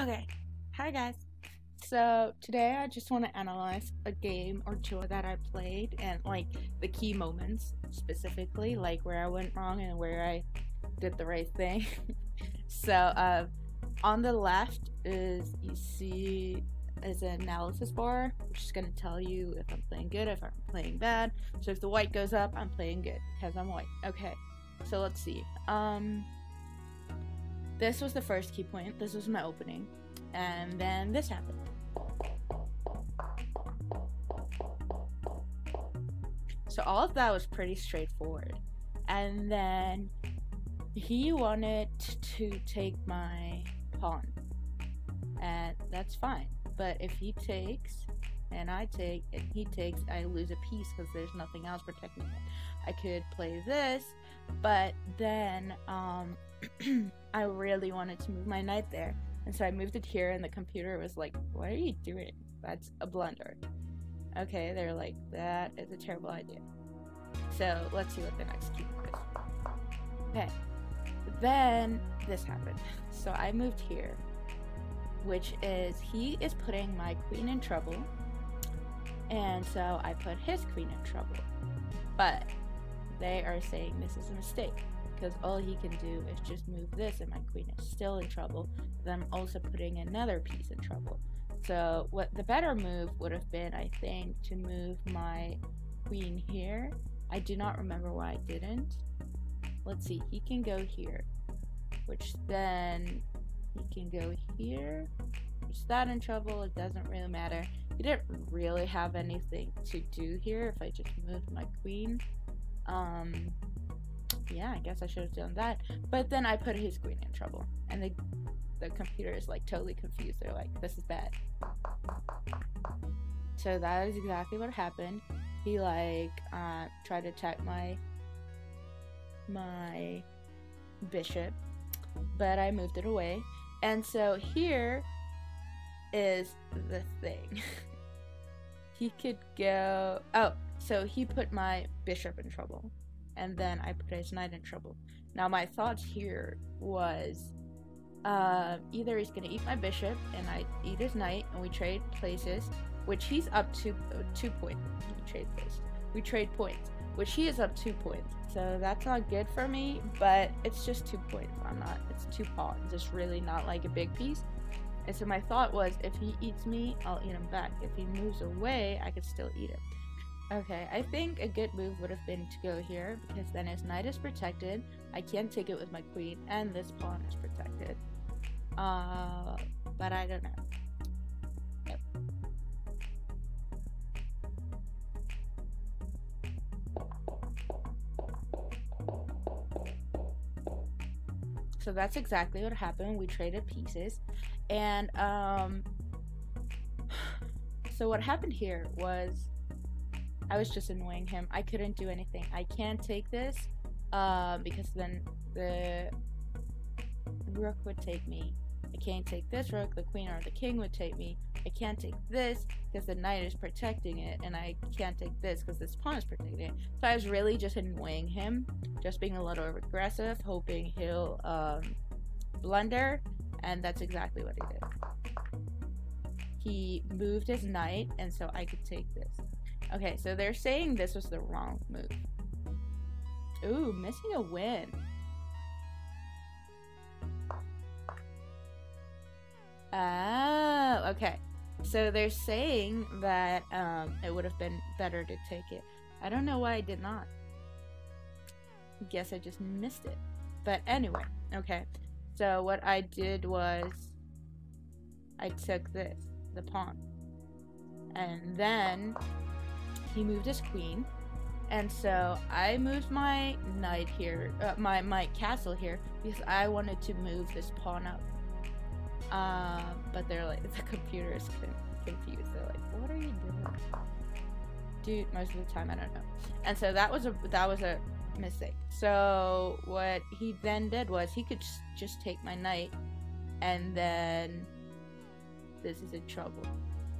Okay, hi guys. So today I just want to analyze a game or two that I played and like the key moments specifically, like where I went wrong and where I did the right thing. So on the left is you see is an analysis bar, which is gonna tell you if I'm playing good, if I'm playing bad. So if the white goes up, I'm playing good because I'm white. Okay, so let's see. This was the first key point. This was my opening. And then this happened. So all of that was pretty straightforward. And then he wanted to take my pawn. And that's fine. But if he takes, and I take, and he takes, I lose a piece because there's nothing else protecting it. I could play this, but then I really wanted to move my knight there. And so I moved it here, and the computer was like, what are you doing? That's a blunder. Okay, they're like, that is a terrible idea. So let's see what the next key is. Okay, then this happened. So I moved here, which is, he is putting my queen in trouble. And so I put his queen in trouble. But they are saying this is a mistake, because all he can do is just move this and my queen is still in trouble. Then I'm also putting another piece in trouble. So what the better move would have been, I think, to move my queen here. I do not remember why I didn't. Let's see, he can go here, which then he can go here. Is that in trouble? It doesn't really matter. He didn't really have anything to do here if I just moved my queen. Yeah, I guess I should have done that. But then I put his queen in trouble. And the computer is like totally confused. They're like, this is bad. So that is exactly what happened. He like tried to attack my bishop, but I moved it away. And so here is the thing. He could go, oh, so he put my bishop in trouble. And then I put his knight in trouble. Now my thoughts here was either he's gonna eat my bishop and I eat his knight and we trade places, which he's up to 2 points. We trade points, which he is up 2 points. So that's not good for me, but it's just 2 points. It's 2 pawns. It's really not like a big piece. And so my thought was, if he eats me, I'll eat him back. If he moves away, I could still eat him. Okay, I think a good move would have been to go here, because then his knight is protected. I can't take it with my queen, and this pawn is protected. But I don't know. Yep. So that's exactly what happened. We traded pieces, and so what happened here was, I was just annoying him. I couldn't do anything. I can't take this because then the rook would take me. I can't take this rook. The queen or the king would take me. I can't take this because the knight is protecting it, and I can't take this because this pawn is protecting it. So I was really just annoying him, just being a little aggressive, hoping he'll blunder, and that's exactly what he did. He moved his knight, and so I could take this. Okay, so they're saying this was the wrong move. Ooh, missing a win. Oh, okay. So they're saying that it would have been better to take it. I don't know why I did not. Guess I just missed it. But anyway, okay. So what I did was I took this, the pawn. And then he moved his queen, and so I moved my knight here, my castle here, because I wanted to move this pawn up. But they're like, the computer is confused. They're like, what are you doing? Dude, most of the time I don't know. And so that was a mistake. So what he then did was he could just take my knight, and then this is in trouble.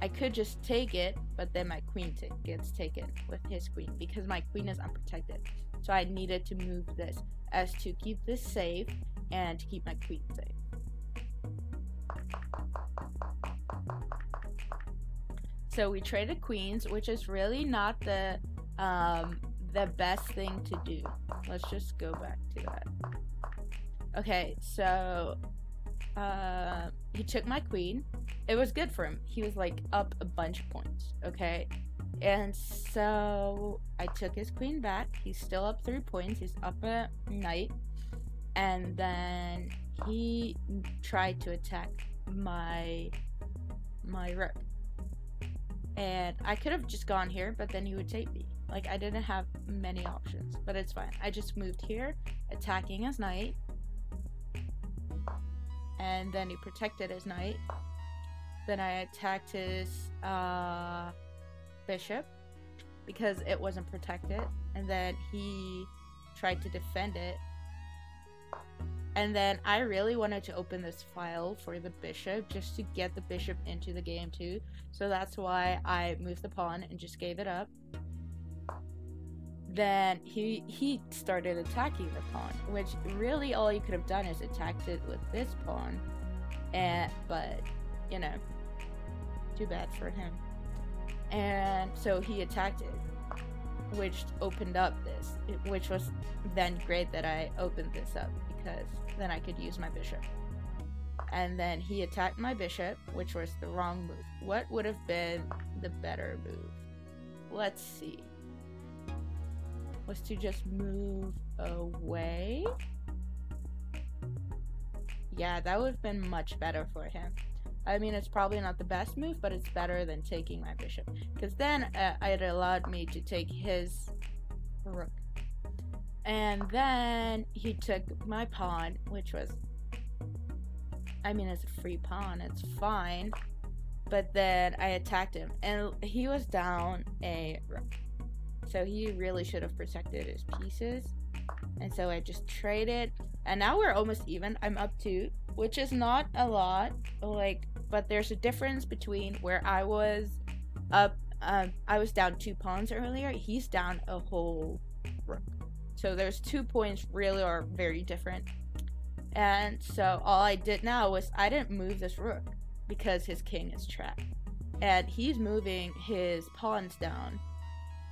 I could just take it, but then my queen gets taken with his queen because my queen is unprotected. So I needed to move this as to keep this safe and to keep my queen safe. So we traded queens, which is really not the best thing to do. Let's just go back to that. Okay, so he took my queen. It was good for him. He was like up a bunch of points, okay? And so I took his queen back. He's still up 3 points. He's up a knight. And then he tried to attack my rook. And I could have just gone here, but then he would take me. Like, I didn't have many options, but it's fine. I just moved here, attacking his knight. And then he protected his knight. Then I attacked his bishop because it wasn't protected. And then he tried to defend it. And then I really wanted to open this file for the bishop just to get the bishop into the game too. So that's why I moved the pawn and just gave it up. Then he started attacking the pawn, which really all you could have done is attacked it with this pawn. But, you know, too bad for him. And so he attacked it, which opened up this, which was then great that I opened this up, because then I could use my bishop. And then he attacked my bishop, which was the wrong move. What would have been the better move? Let's see. Was to just move away. Yeah, that would have been much better for him. I mean, it's probably not the best move, but it's better than taking my bishop. Because then it allowed me to take his rook. And then he took my pawn, which was... I mean, it's a free pawn, it's fine. But then I attacked him, and he was down a rook. So he really should have protected his pieces. And so I just traded. And now we're almost even. I'm up 2, which is not a lot. Like, but there's a difference between where I was up. I was down 2 pawns earlier. He's down a whole rook. So there's 2 points really are very different. And so all I did now was I didn't move this rook because his king is trapped. And he's moving his pawns down.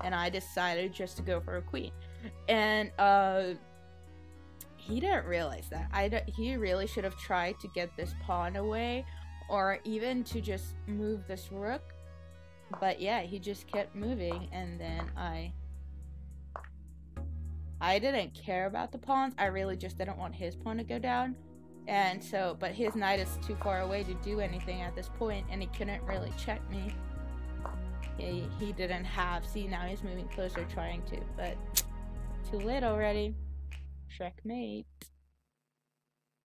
And I decided just to go for a queen. And he didn't realize that. He really should have tried to get this pawn away, or even to just move this rook. But yeah, he just kept moving, and then I didn't care about the pawns. I really just didn't want his pawn to go down. And so, but his knight is too far away to do anything at this point, and he couldn't really check me. He didn't have... See, now he's moving closer trying to, but too late already. Checkmate.